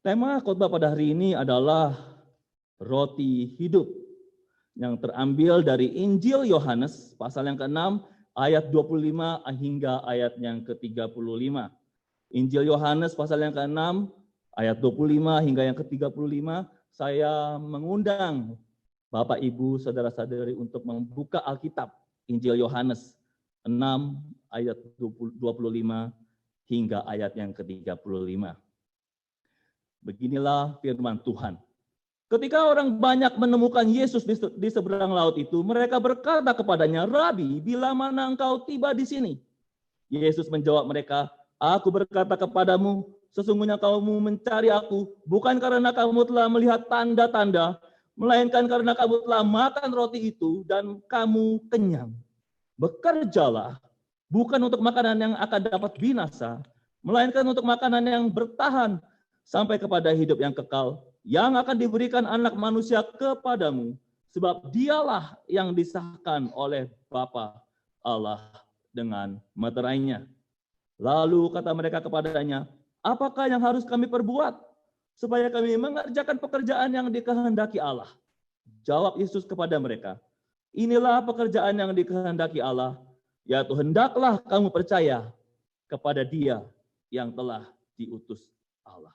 Tema khotbah pada hari ini adalah roti hidup yang terambil dari Injil Yohanes pasal yang ke-6 ayat 25 hingga ayat yang ke-35. Injil Yohanes pasal yang ke-6 ayat 25 hingga yang ke-35. Saya mengundang Bapak Ibu saudara-saudari untuk membuka Alkitab Injil Yohanes 6 ayat 25 hingga ayat yang ke-35. Beginilah firman Tuhan. Ketika orang banyak menemukan Yesus di seberang laut itu, mereka berkata kepadanya, "Rabi, bila mana engkau tiba di sini?" Yesus menjawab mereka, "Aku berkata kepadamu, sesungguhnya kamu mencari aku, bukan karena kamu telah melihat tanda-tanda, melainkan karena kamu telah makan roti itu dan kamu kenyang. Bekerjalah, bukan untuk makanan yang akan dapat binasa, melainkan untuk makanan yang bertahan sampai kepada hidup yang kekal, yang akan diberikan Anak Manusia kepadamu, sebab dialah yang disahkan oleh Bapa Allah dengan meterainya." Lalu kata mereka kepadanya, "Apakah yang harus kami perbuat supaya kami mengerjakan pekerjaan yang dikehendaki Allah?" Jawab Yesus kepada mereka, "Inilah pekerjaan yang dikehendaki Allah, yaitu hendaklah kamu percaya kepada Dia yang telah diutus Allah."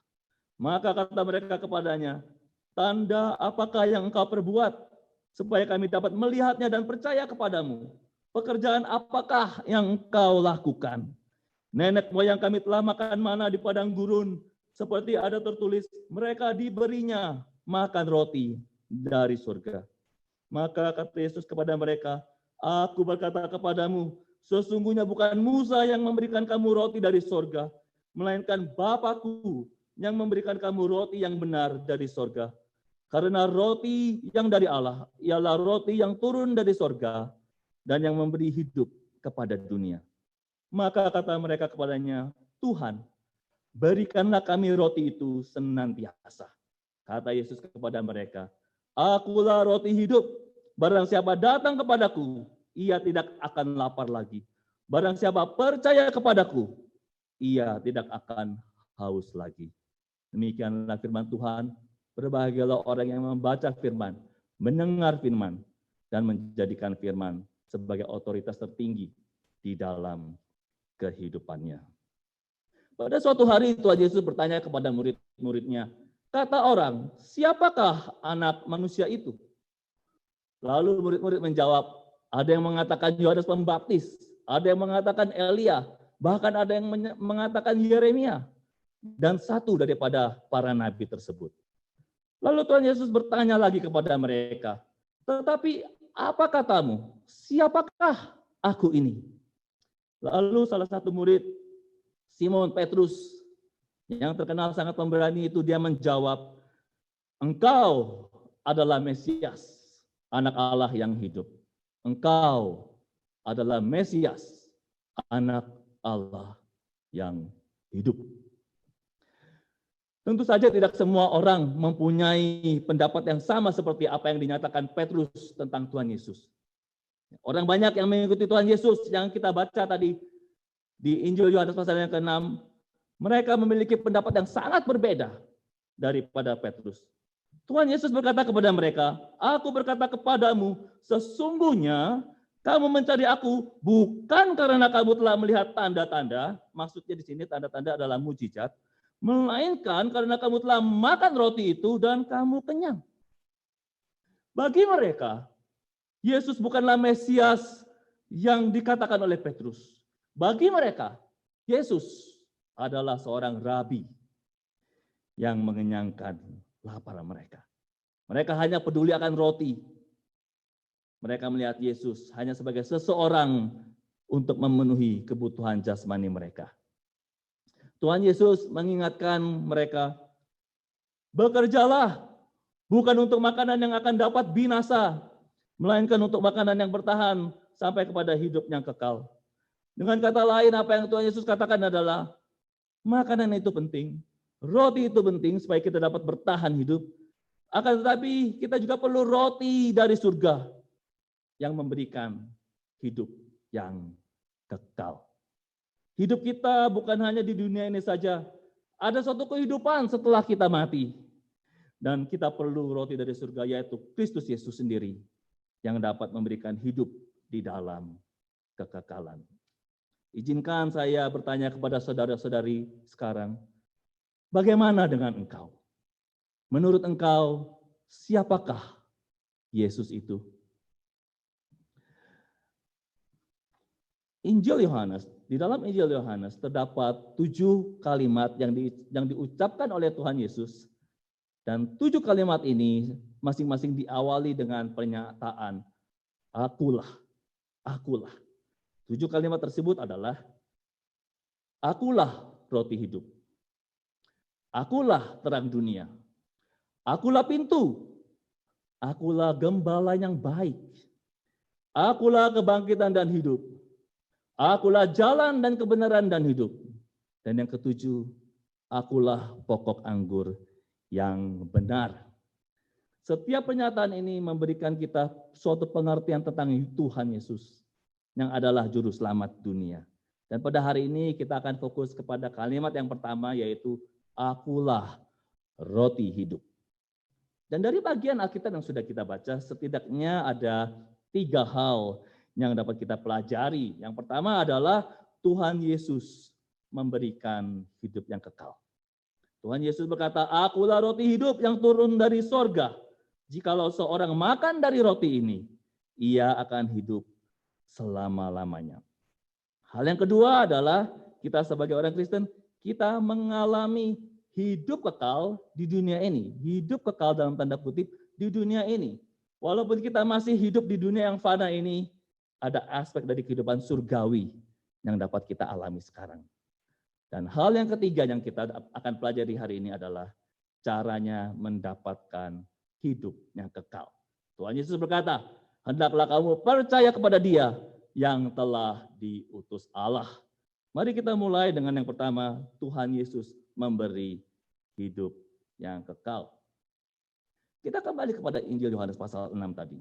Maka kata mereka kepadanya, "Tanda apakah yang engkau perbuat supaya kami dapat melihatnya dan percaya kepadamu? Pekerjaan apakah yang engkau lakukan? Nenek moyang kami telah makan mana di padang gurun, seperti ada tertulis, mereka diberinya makan roti dari surga." Maka kata Yesus kepada mereka, "Aku berkata kepadamu, sesungguhnya bukan Musa yang memberikan kamu roti dari surga, melainkan Bapa-Ku yang memberikan kamu roti yang benar dari sorga. Karena roti yang dari Allah ialah roti yang turun dari sorga dan yang memberi hidup kepada dunia." Maka kata mereka kepadanya, "Tuhan, berikanlah kami roti itu senantiasa." Kata Yesus kepada mereka, "Akulah roti hidup. Barang siapa datang kepadaku, ia tidak akan lapar lagi. Barang siapa percaya kepadaku, ia tidak akan haus lagi." Demikianlah firman Tuhan. Berbahagialah orang yang membaca firman, mendengar firman, dan menjadikan firman sebagai otoritas tertinggi di dalam kehidupannya. Pada suatu hari Tuhan Yesus bertanya kepada murid-muridnya, "Kata orang, siapakah Anak Manusia itu?" Lalu murid-murid menjawab, ada yang mengatakan Yohanes Pembaptis, ada yang mengatakan Elia, bahkan ada yang mengatakan Yeremia, dan satu daripada para nabi tersebut. Lalu Tuhan Yesus bertanya lagi kepada mereka, "Tetapi apa katamu? Siapakah aku ini?" Lalu salah satu murid, Simon Petrus, yang terkenal sangat pemberani itu, dia menjawab, "Engkau adalah Mesias, Anak Allah yang hidup. Engkau adalah Mesias, Anak Allah yang hidup." Tentu saja tidak semua orang mempunyai pendapat yang sama seperti apa yang dinyatakan Petrus tentang Tuhan Yesus. Orang banyak yang mengikuti Tuhan Yesus yang kita baca tadi di Injil Yohanes pasal yang ke-6, mereka memiliki pendapat yang sangat berbeda daripada Petrus. Tuhan Yesus berkata kepada mereka, "Aku berkata kepadamu, sesungguhnya kamu mencari aku bukan karena kamu telah melihat tanda-tanda," maksudnya di sini tanda-tanda adalah mujizat, "melainkan karena kamu telah makan roti itu dan kamu kenyang." Bagi mereka, Yesus bukanlah Mesias yang dikatakan oleh Petrus. Bagi mereka, Yesus adalah seorang rabi yang mengenyangkan lapar mereka. Mereka hanya peduli akan roti. Mereka melihat Yesus hanya sebagai seseorang untuk memenuhi kebutuhan jasmani mereka. Tuhan Yesus mengingatkan mereka, "Bekerjalah bukan untuk makanan yang akan dapat binasa, melainkan untuk makanan yang bertahan sampai kepada hidup yang kekal." Dengan kata lain, apa yang Tuhan Yesus katakan adalah, makanan itu penting, roti itu penting supaya kita dapat bertahan hidup. Akan tetapi kita juga perlu roti dari surga yang memberikan hidup yang kekal. Hidup kita bukan hanya di dunia ini saja, Ada suatu kehidupan setelah kita mati. Dan kita perlu roti dari surga, yaitu Kristus Yesus sendiri, yang dapat memberikan hidup di dalam kekekalan. Izinkan saya bertanya kepada saudara-saudari sekarang, bagaimana dengan engkau? Menurut engkau, siapakah Yesus itu? Injil Yohanes, di dalam Injil Yohanes terdapat 7 kalimat yang diucapkan oleh Tuhan Yesus. Dan 7 kalimat ini masing-masing diawali dengan pernyataan, akulah, akulah. 7 kalimat tersebut adalah, akulah roti hidup, akulah terang dunia, akulah pintu, akulah gembala yang baik, akulah kebangkitan dan hidup, akulah jalan dan kebenaran dan hidup. Dan yang ketujuh, akulah pokok anggur yang benar. Setiap pernyataan ini memberikan kita suatu pengertian tentang Tuhan Yesus yang adalah juru selamat dunia. Dan pada hari ini kita akan fokus kepada kalimat yang pertama, yaitu akulah roti hidup. Dan dari bagian Alkitab yang sudah kita baca, setidaknya ada 3 hal yang dapat kita pelajari. Yang pertama adalah Tuhan Yesus memberikan hidup yang kekal. Tuhan Yesus berkata, akulah roti hidup yang turun dari sorga. Jikalau seorang makan dari roti ini, ia akan hidup selama-lamanya. Hal yang kedua adalah kita sebagai orang Kristen, kita mengalami hidup kekal di dunia ini. Hidup kekal dalam tanda kutip di dunia ini. Walaupun kita masih hidup di dunia yang fana ini, ada aspek dari kehidupan surgawi yang dapat kita alami sekarang. Dan hal yang ketiga yang kita akan pelajari hari ini adalah caranya mendapatkan hidup yang kekal. Tuhan Yesus berkata, hendaklah kamu percaya kepada Dia yang telah diutus Allah. Mari kita mulai dengan yang pertama, Tuhan Yesus memberi hidup yang kekal. Kita kembali kepada Injil Yohanes pasal 6 tadi.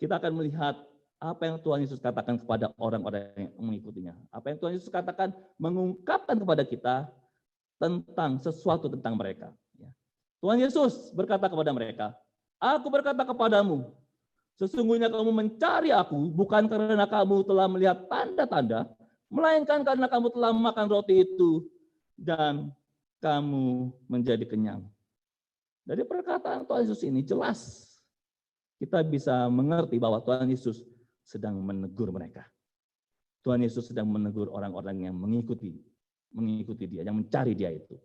Kita akan melihat apa yang Tuhan Yesus katakan kepada orang-orang yang mengikutinya. Apa yang Tuhan Yesus katakan, mengungkapkan kepada kita tentang sesuatu tentang mereka. Tuhan Yesus berkata kepada mereka, aku berkata kepadamu, sesungguhnya kamu mencari aku bukan karena kamu telah melihat tanda-tanda, melainkan karena kamu telah makan roti itu dan kamu menjadi kenyang. Dari perkataan Tuhan Yesus ini jelas kita bisa mengerti bahwa Tuhan Yesus sedang menegur mereka. Tuhan Yesus sedang menegur orang-orang yang mengikuti Dia, yang mencari Dia itu.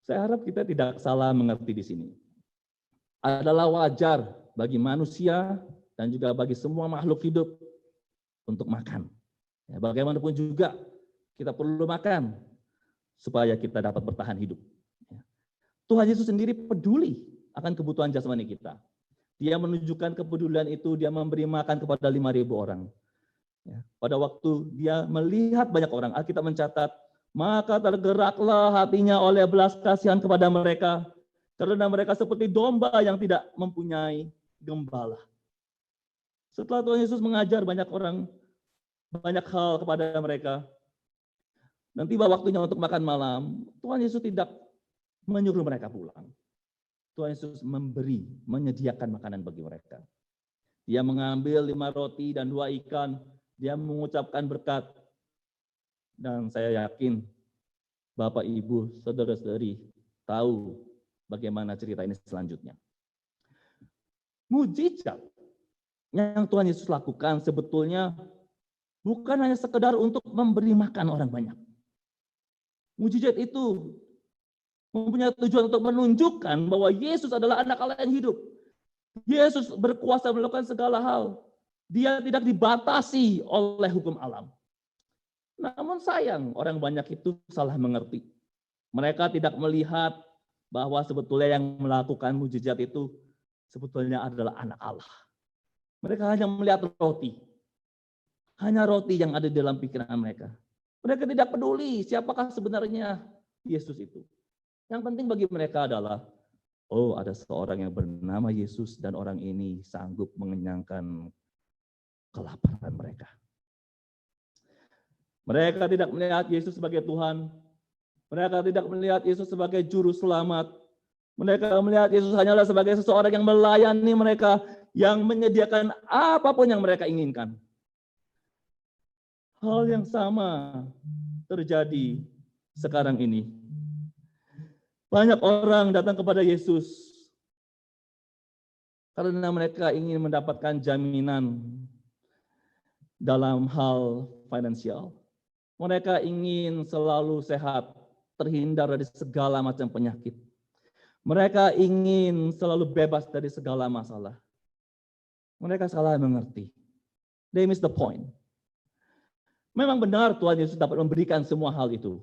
Saya harap kita tidak salah mengerti di sini. Adalah wajar bagi manusia dan juga bagi semua makhluk hidup untuk makan. Ya, bagaimanapun juga kita perlu makan supaya kita dapat bertahan hidup. Tuhan Yesus sendiri peduli akan kebutuhan jasmani kita. Dia menunjukkan kepedulian itu, dia memberi makan kepada 5.000 orang. Ya, pada waktu dia melihat banyak orang, Alkitab mencatat, maka tergeraklah hatinya oleh belas kasihan kepada mereka, karena mereka seperti domba yang tidak mempunyai gembala. Setelah Tuhan Yesus mengajar banyak hal kepada mereka, dan tiba waktunya untuk makan malam, Tuhan Yesus tidak menyuruh mereka pulang. Tuhan Yesus menyediakan makanan bagi mereka. Dia mengambil 5 roti dan 2 ikan, dia mengucapkan berkat. Dan saya yakin Bapak, Ibu, saudara-saudari tahu bagaimana cerita ini selanjutnya. Mujizat yang Tuhan Yesus lakukan sebetulnya bukan hanya sekedar untuk memberi makan orang banyak. Mujizat itu mempunyai tujuan untuk menunjukkan bahwa Yesus adalah anak Allah yang hidup. Yesus berkuasa melakukan segala hal. Dia tidak dibatasi oleh hukum alam. Namun sayang, orang banyak itu salah mengerti. Mereka tidak melihat bahwa sebetulnya yang melakukan mujizat itu sebetulnya adalah anak Allah. Mereka hanya melihat roti. Hanya roti yang ada di dalam pikiran mereka. Mereka tidak peduli siapakah sebenarnya Yesus itu. Yang penting bagi mereka adalah, oh, ada seorang yang bernama Yesus dan orang ini sanggup mengenyangkan kelaparan mereka. Mereka tidak melihat Yesus sebagai Tuhan. Mereka tidak melihat Yesus sebagai juru selamat. Mereka melihat Yesus hanyalah sebagai seseorang yang melayani mereka, yang menyediakan apapun yang mereka inginkan. Hal yang sama terjadi sekarang ini. Banyak orang datang kepada Yesus karena mereka ingin mendapatkan jaminan dalam hal finansial. Mereka ingin selalu sehat, terhindar dari segala macam penyakit. Mereka ingin selalu bebas dari segala masalah. Mereka salah mengerti. They miss the point. Memang benar Tuhan Yesus dapat memberikan semua hal itu.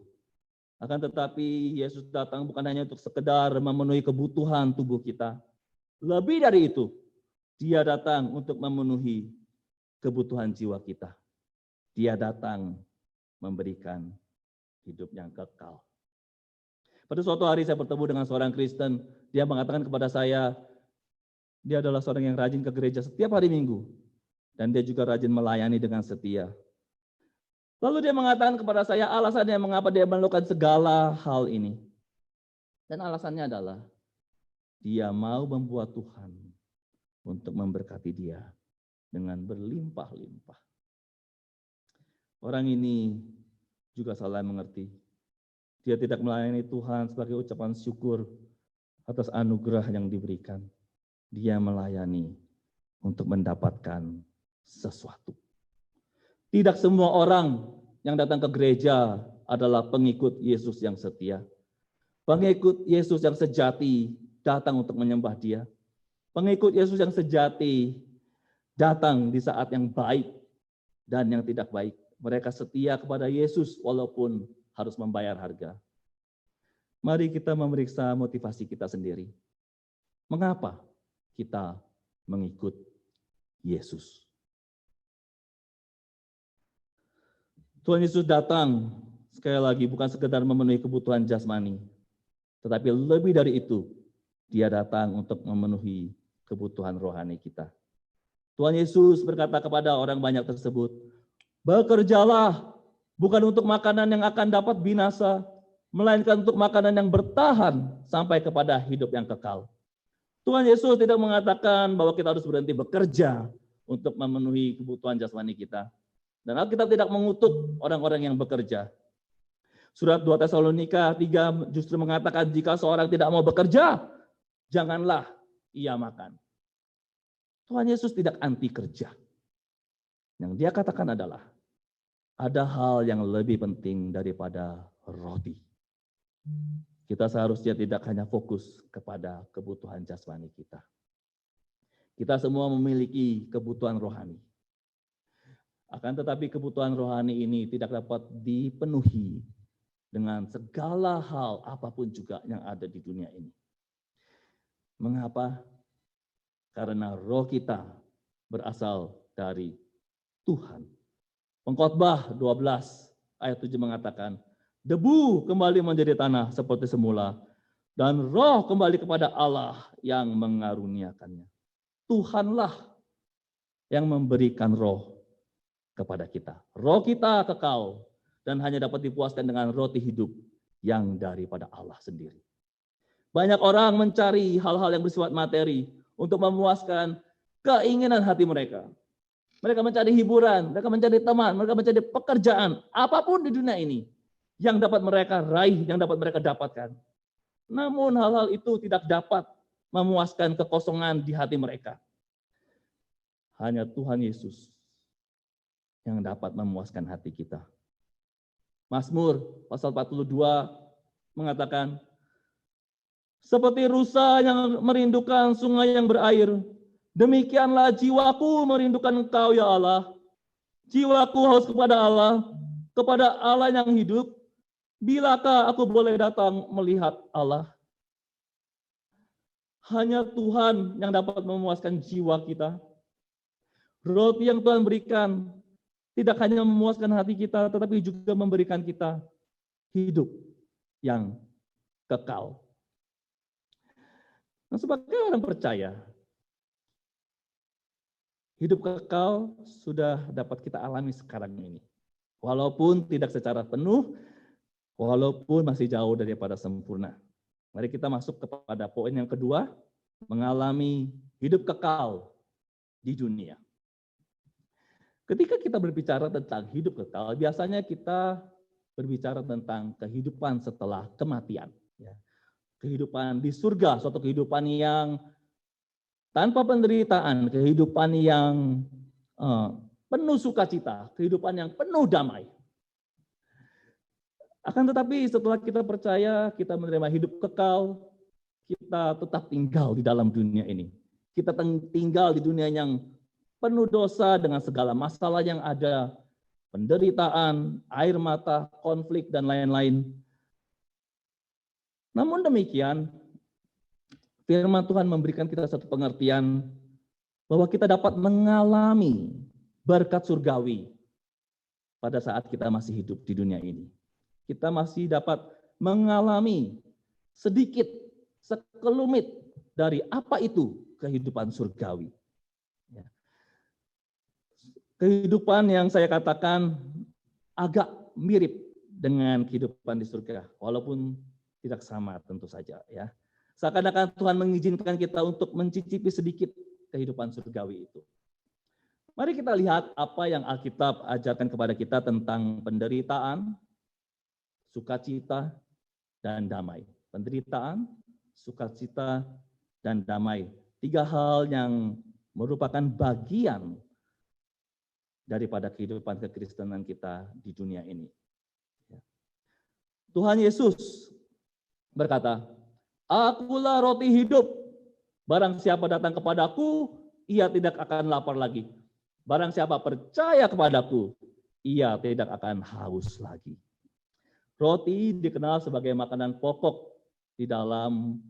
Akan tetapi Yesus datang bukan hanya untuk sekedar memenuhi kebutuhan tubuh kita. Lebih dari itu, Dia datang untuk memenuhi kebutuhan jiwa kita. Dia datang memberikan hidup yang kekal. Pada suatu hari saya bertemu dengan seorang Kristen, dia mengatakan kepada saya, dia adalah seorang yang rajin ke gereja setiap hari Minggu, dan dia juga rajin melayani dengan setia. Lalu dia mengatakan kepada saya alasannya mengapa dia melakukan segala hal ini. Dan alasannya adalah, dia mau membuat Tuhan untuk memberkati dia dengan berlimpah-limpah. Orang ini juga salah mengerti. Dia tidak melayani Tuhan sebagai ucapan syukur atas anugerah yang diberikan. Dia melayani untuk mendapatkan sesuatu. Tidak semua orang yang datang ke gereja adalah pengikut Yesus yang setia. Pengikut Yesus yang sejati datang untuk menyembah Dia. Pengikut Yesus yang sejati datang di saat yang baik dan yang tidak baik. Mereka setia kepada Yesus walaupun harus membayar harga. Mari kita memeriksa motivasi kita sendiri. Mengapa kita mengikut Yesus? Tuhan Yesus datang sekali lagi bukan sekedar memenuhi kebutuhan jasmani, tetapi lebih dari itu, Dia datang untuk memenuhi kebutuhan rohani kita. Tuhan Yesus berkata kepada orang banyak tersebut, bekerjalah bukan untuk makanan yang akan dapat binasa, melainkan untuk makanan yang bertahan sampai kepada hidup yang kekal. Tuhan Yesus tidak mengatakan bahwa kita harus berhenti bekerja untuk memenuhi kebutuhan jasmani kita. Dan Alkitab tidak mengutuk orang-orang yang bekerja. Surat 2 Tesalonika 3 justru mengatakan jika seorang tidak mau bekerja, janganlah ia makan. Tuhan Yesus tidak anti kerja. Yang Dia katakan adalah ada hal yang lebih penting daripada roti. Kita seharusnya tidak hanya fokus kepada kebutuhan jasmani kita. Kita semua memiliki kebutuhan rohani. Akan tetapi kebutuhan rohani ini tidak dapat dipenuhi dengan segala hal apapun juga yang ada di dunia ini. Mengapa? Karena roh kita berasal dari Tuhan. Pengkhotbah 12 ayat 7 mengatakan, debu kembali menjadi tanah seperti semula, dan roh kembali kepada Allah yang mengaruniakannya. Tuhanlah yang memberikan roh kepada kita. Roh kita kekal dan hanya dapat dipuaskan dengan roti hidup yang daripada Allah sendiri. Banyak orang mencari hal-hal yang bersifat materi untuk memuaskan keinginan hati mereka. Mereka mencari hiburan, mereka mencari teman, mereka mencari pekerjaan, apapun di dunia ini yang dapat mereka raih, yang dapat mereka dapatkan. Namun hal-hal itu tidak dapat memuaskan kekosongan di hati mereka. Hanya Tuhan Yesus yang dapat memuaskan hati kita. Mazmur pasal 42 mengatakan, seperti rusa yang merindukan sungai yang berair, demikianlah jiwaku merindukan Engkau ya Allah. Jiwaku haus kepada Allah yang hidup. Bilakah aku boleh datang melihat Allah? Hanya Tuhan yang dapat memuaskan jiwa kita. Roti yang Tuhan berikan tidak hanya memuaskan hati kita, tetapi juga memberikan kita hidup yang kekal. Nah, sebagai orang percaya, hidup kekal sudah dapat kita alami sekarang ini. Walaupun tidak secara penuh, walaupun masih jauh daripada sempurna. Mari kita masuk kepada poin yang kedua, mengalami hidup kekal di dunia. Ketika kita berbicara tentang hidup kekal, biasanya kita berbicara tentang kehidupan setelah kematian. Kehidupan di surga, suatu kehidupan yang tanpa penderitaan, kehidupan yang penuh sukacita, kehidupan yang penuh damai. Akan tetapi setelah kita percaya, kita menerima hidup kekal, kita tetap tinggal di dalam dunia ini. Kita tinggal di dunia yang penuh dosa dengan segala masalah yang ada, penderitaan, air mata, konflik, dan lain-lain. Namun demikian, firman Tuhan memberikan kita satu pengertian bahwa kita dapat mengalami berkat surgawi pada saat kita masih hidup di dunia ini. Kita masih dapat mengalami sedikit, sekelumit dari apa itu kehidupan surgawi. Kehidupan yang saya katakan agak mirip dengan kehidupan di surga, walaupun tidak sama tentu saja. Ya, seakan-akan Tuhan mengizinkan kita untuk mencicipi sedikit kehidupan surgawi itu. Mari kita lihat apa yang Alkitab ajarkan kepada kita tentang penderitaan, sukacita, dan damai. Penderitaan, sukacita, dan damai. 3 hal yang merupakan bagian daripada kehidupan kekristenan kita di dunia ini. Tuhan Yesus berkata, "Akulah roti hidup. Barang siapa datang kepadaku, ia tidak akan lapar lagi. Barang siapa percaya kepadaku, ia tidak akan haus lagi." Roti dikenal sebagai makanan pokok di dalam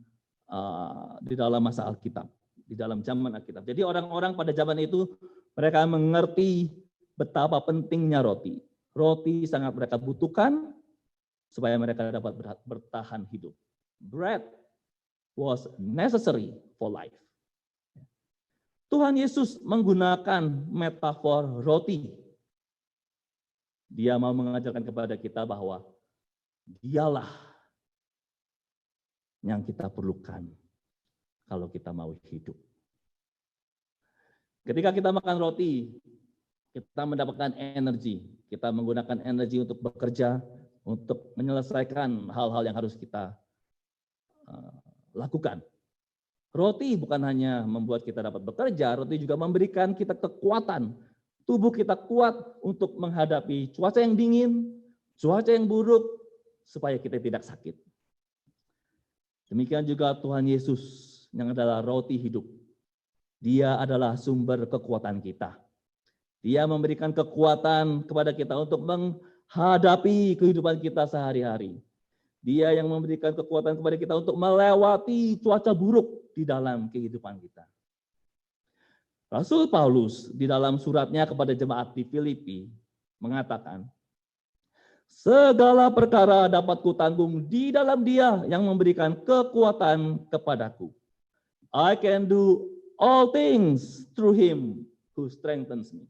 masa Alkitab, di dalam zaman Alkitab. Jadi orang-orang pada zaman itu mereka mengerti betapa pentingnya roti. Roti sangat mereka butuhkan supaya mereka dapat bertahan hidup. Bread was necessary for life. Tuhan Yesus menggunakan metafor roti. Dia mau mengajarkan kepada kita bahwa Dialah yang kita perlukan kalau kita mau hidup. Ketika kita makan roti, kita mendapatkan energi. Kita menggunakan energi untuk bekerja, untuk menyelesaikan hal-hal yang harus kita lakukan. Roti bukan hanya membuat kita dapat bekerja, roti juga memberikan kita kekuatan. Tubuh kita kuat untuk menghadapi cuaca yang dingin, cuaca yang buruk, supaya kita tidak sakit. Demikian juga Tuhan Yesus yang adalah roti hidup. Dia adalah sumber kekuatan kita. Dia memberikan kekuatan kepada kita untuk menghadapi kehidupan kita sehari-hari. Dia yang memberikan kekuatan kepada kita untuk melewati cuaca buruk di dalam kehidupan kita. Rasul Paulus di dalam suratnya kepada jemaat di Filipi mengatakan, "Segala perkara dapat kutanggung di dalam Dia yang memberikan kekuatan kepadaku. I can do all things through Him who strengthens me."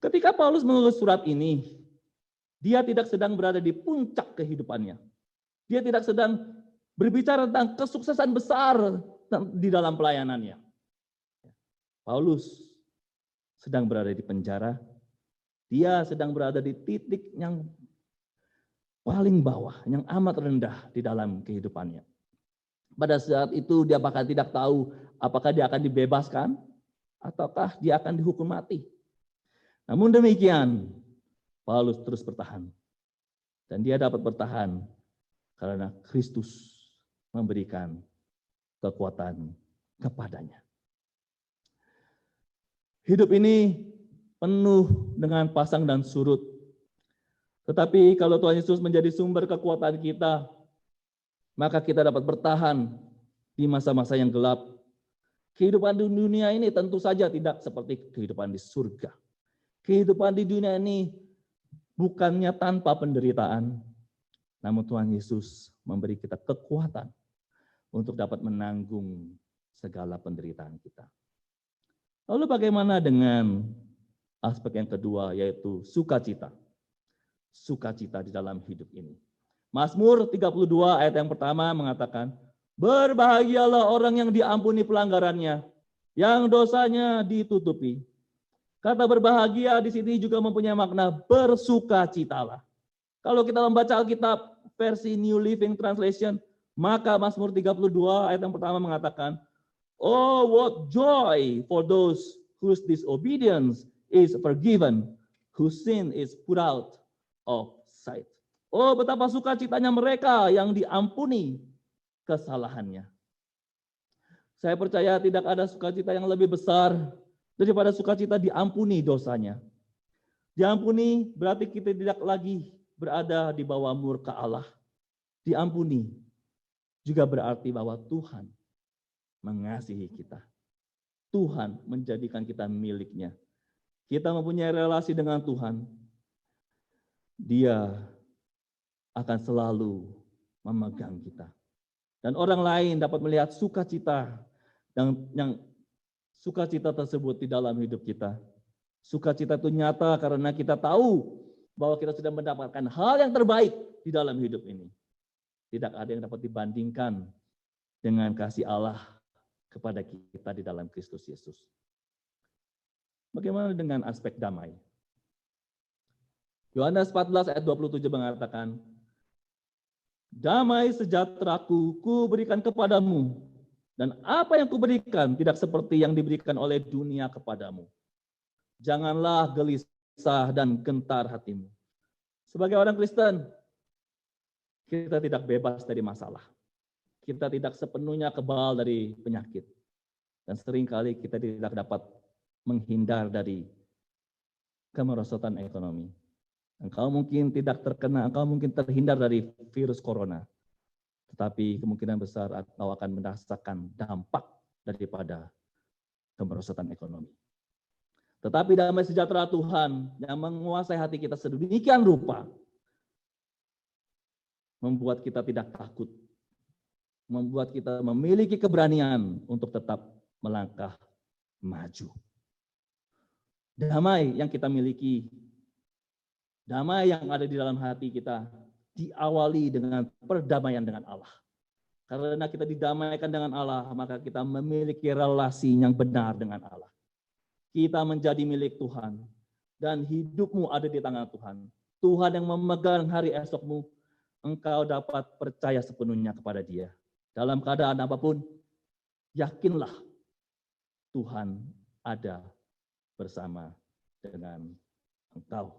Ketika Paulus menulis surat ini, dia tidak sedang berada di puncak kehidupannya. Dia tidak sedang berbicara tentang kesuksesan besar di dalam pelayanannya. Paulus sedang berada di penjara. Dia sedang berada di titik yang paling bawah, yang amat rendah di dalam kehidupannya. Pada saat itu dia bahkan tidak tahu apakah dia akan dibebaskan ataukah dia akan dihukum mati. Namun demikian, Paulus terus bertahan. Dan dia dapat bertahan karena Kristus memberikan kekuatan kepadanya. Hidup ini penuh dengan pasang dan surut. Tetapi kalau Tuhan Yesus menjadi sumber kekuatan kita, maka kita dapat bertahan di masa-masa yang gelap. Kehidupan di dunia ini tentu saja tidak seperti kehidupan di surga. Kehidupan di dunia ini bukannya tanpa penderitaan, namun Tuhan Yesus memberi kita kekuatan untuk dapat menanggung segala penderitaan kita. Lalu bagaimana dengan aspek yang kedua, yaitu sukacita? sukacita di dalam hidup ini. Mazmur 32 ayat yang pertama mengatakan, berbahagialah orang yang diampuni pelanggarannya, yang dosanya ditutupi. Kata berbahagia di sini juga mempunyai makna bersukacitalah. Kalau kita membaca Alkitab versi New Living Translation, maka Mazmur 32 ayat yang pertama mengatakan, oh, what joy for those whose disobedience is forgiven, whose sin is put out of sight. Oh, betapa sukacitanya mereka yang diampuni kesalahannya. Saya percaya tidak ada sukacita yang lebih besar daripada sukacita diampuni dosanya. Diampuni berarti kita tidak lagi berada di bawah murka Allah. Diampuni juga berarti bahwa Tuhan mengasihi kita. Tuhan menjadikan kita miliknya. Kita mempunyai relasi dengan Tuhan. Dia akan selalu memegang kita. Dan orang lain dapat melihat sukacita yang sukacita tersebut di dalam hidup kita. Sukacita itu nyata karena kita tahu bahwa kita sudah mendapatkan hal yang terbaik di dalam hidup ini. Tidak ada yang dapat dibandingkan dengan kasih Allah kepada kita di dalam Kristus Yesus. Bagaimana dengan aspek damai? Yohanes 14 ayat 27 mengatakan, damai sejahteraku kuberikan kepadamu, dan apa yang kuberikan tidak seperti yang diberikan oleh dunia kepadamu. Janganlah gelisah dan gentar hatimu. Sebagai orang Kristen, kita tidak bebas dari masalah. Kita tidak sepenuhnya kebal dari penyakit. Dan seringkali kita tidak dapat menghindar dari kemerosotan ekonomi. Engkau mungkin tidak terkena, engkau mungkin terhindar dari virus corona. Tetapi kemungkinan besar engkau akan merasakan dampak daripada kemerosotan ekonomi. Tetapi damai sejahtera Tuhan yang menguasai hati kita sedemikian rupa, membuat kita tidak takut, membuat kita memiliki keberanian untuk tetap melangkah maju. Damai yang kita miliki, damai yang ada di dalam hati kita diawali dengan perdamaian dengan Allah. Karena kita didamaikan dengan Allah, maka kita memiliki relasi yang benar dengan Allah. Kita menjadi milik Tuhan dan hidupmu ada di tangan Tuhan. Tuhan yang memegang hari esokmu, engkau dapat percaya sepenuhnya kepada Dia. Dalam keadaan apapun, yakinlah Tuhan ada bersama dengan engkau.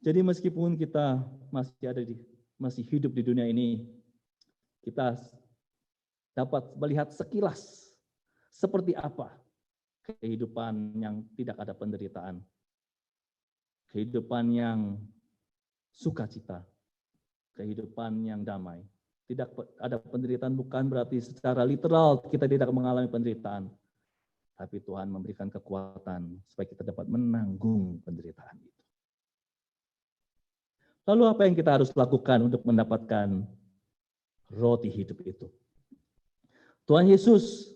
Jadi meskipun kita masih hidup di dunia ini, kita dapat melihat sekilas seperti apa kehidupan yang tidak ada penderitaan, kehidupan yang sukacita, kehidupan yang damai. Tidak ada penderitaan bukan berarti secara literal kita tidak mengalami penderitaan, tapi Tuhan memberikan kekuatan supaya kita dapat menanggung penderitaan itu. Lalu apa yang kita harus lakukan untuk mendapatkan roti hidup itu? Tuhan Yesus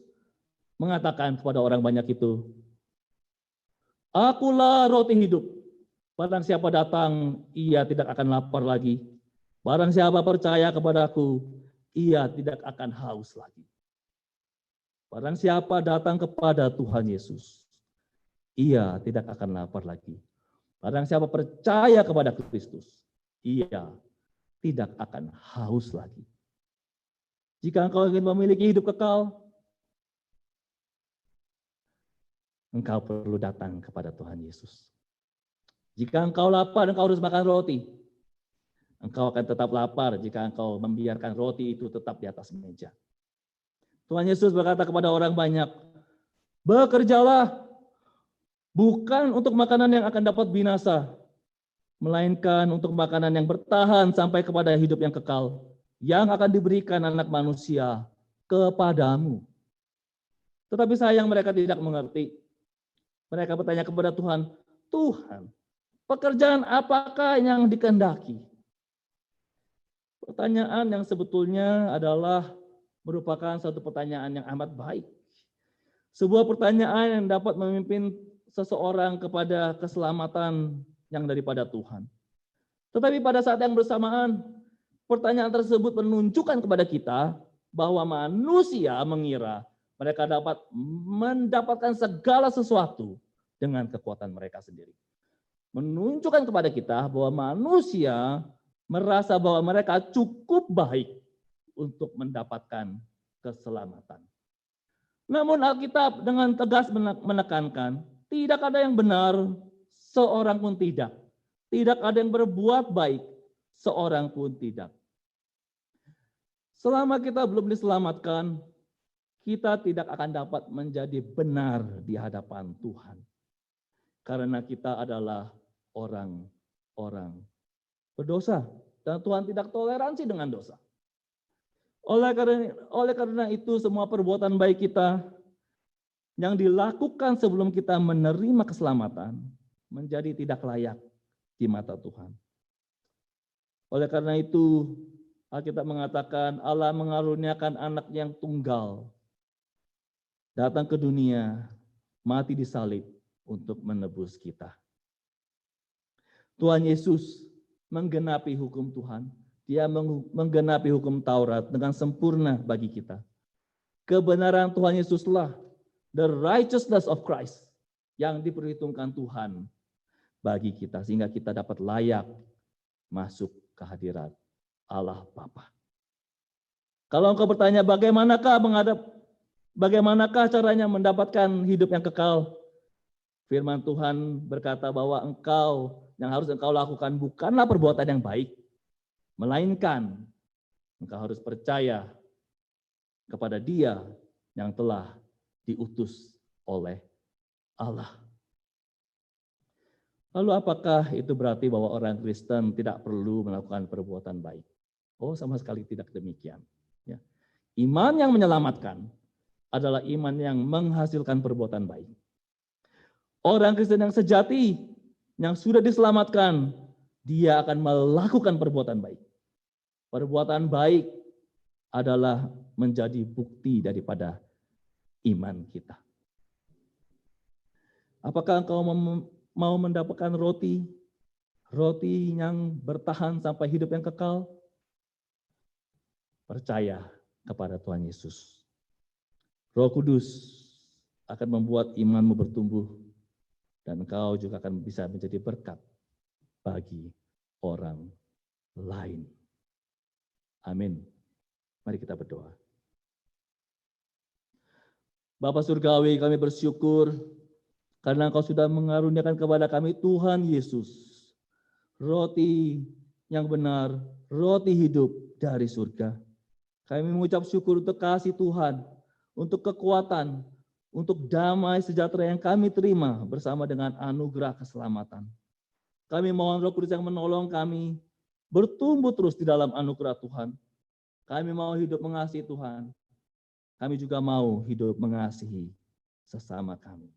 mengatakan kepada orang banyak itu, Akulah roti hidup. Barang siapa datang, ia tidak akan lapar lagi. Barang siapa percaya kepadaku, ia tidak akan haus lagi. Barang siapa datang kepada Tuhan Yesus, ia tidak akan lapar lagi. Barang siapa percaya kepada Kristus, ia tidak akan haus lagi. Jika engkau ingin memiliki hidup kekal, engkau perlu datang kepada Tuhan Yesus. Jika engkau lapar, engkau harus makan roti. Engkau akan tetap lapar jika engkau membiarkan roti itu tetap di atas meja. Tuhan Yesus berkata kepada orang banyak, bekerjalah bukan untuk makanan yang akan dapat binasa, melainkan untuk makanan yang bertahan sampai kepada hidup yang kekal, yang akan diberikan Anak Manusia kepadamu. Tetapi sayang mereka tidak mengerti. Mereka bertanya kepada Tuhan, Tuhan, pekerjaan apakah yang dikehendaki? Pertanyaan yang sebetulnya adalah merupakan satu pertanyaan yang amat baik. Sebuah pertanyaan yang dapat memimpin seseorang kepada keselamatan yang daripada Tuhan. Tetapi pada saat yang bersamaan, pertanyaan tersebut menunjukkan kepada kita bahwa manusia mengira mereka dapat mendapatkan segala sesuatu dengan kekuatan mereka sendiri. Menunjukkan kepada kita bahwa manusia merasa bahwa mereka cukup baik untuk mendapatkan keselamatan. Namun Alkitab dengan tegas menekankan, tidak ada yang benar, seorang pun tidak. Tidak ada yang berbuat baik, seorang pun tidak. Selama kita belum diselamatkan, kita tidak akan dapat menjadi benar di hadapan Tuhan. Karena kita adalah orang-orang berdosa. Dan Tuhan tidak toleransi dengan dosa. Oleh karena itu semua perbuatan baik kita yang dilakukan sebelum kita menerima keselamatan menjadi tidak layak di mata Tuhan. Oleh karena itu Alkitab mengatakan Allah mengaruniakan anak yang tunggal datang ke dunia, mati di salib untuk menebus kita. Tuhan Yesus menggenapi hukum Tuhan. Dia menggenapi hukum Taurat dengan sempurna bagi kita. Kebenaran Tuhan Yesuslah, the righteousness of Christ, yang diperhitungkan Tuhan bagi kita, sehingga kita dapat layak masuk ke hadirat Allah Bapa. Kalau engkau bertanya bagaimanakah caranya mendapatkan hidup yang kekal? Firman Tuhan berkata bahwa yang harus engkau lakukan bukanlah perbuatan yang baik, melainkan engkau harus percaya kepada Dia yang telah diutus oleh Allah. Lalu apakah itu berarti bahwa orang Kristen tidak perlu melakukan perbuatan baik? Oh, sama sekali tidak demikian. Ya. Iman yang menyelamatkan adalah iman yang menghasilkan perbuatan baik. Orang Kristen yang sejati, yang sudah diselamatkan, dia akan melakukan perbuatan baik. Perbuatan baik adalah menjadi bukti daripada iman kita. Apakah engkau mau mendapatkan roti yang bertahan sampai hidup yang kekal? Percaya kepada Tuhan Yesus. Roh Kudus akan membuat imanmu bertumbuh dan engkau juga akan bisa menjadi berkat bagi orang lain. Amin. Mari kita berdoa. Bapa Surgawi, kami bersyukur karena Engkau sudah mengaruniakan kepada kami Tuhan Yesus, roti yang benar, roti hidup dari surga. Kami mengucap syukur untuk kasih Tuhan, untuk kekuatan, untuk damai sejahtera yang kami terima bersama dengan anugerah keselamatan. Kami mohon Roh Kudus yang menolong kami bertumbuh terus di dalam anugerah Tuhan. Kami mau hidup mengasihi Tuhan. Kami juga mau hidup mengasihi sesama kami.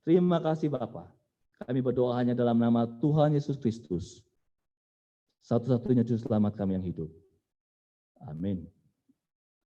Terima kasih Bapa. Kami berdoa hanya dalam nama Tuhan Yesus Kristus, satu-satunya juru selamat kami yang hidup. Amin.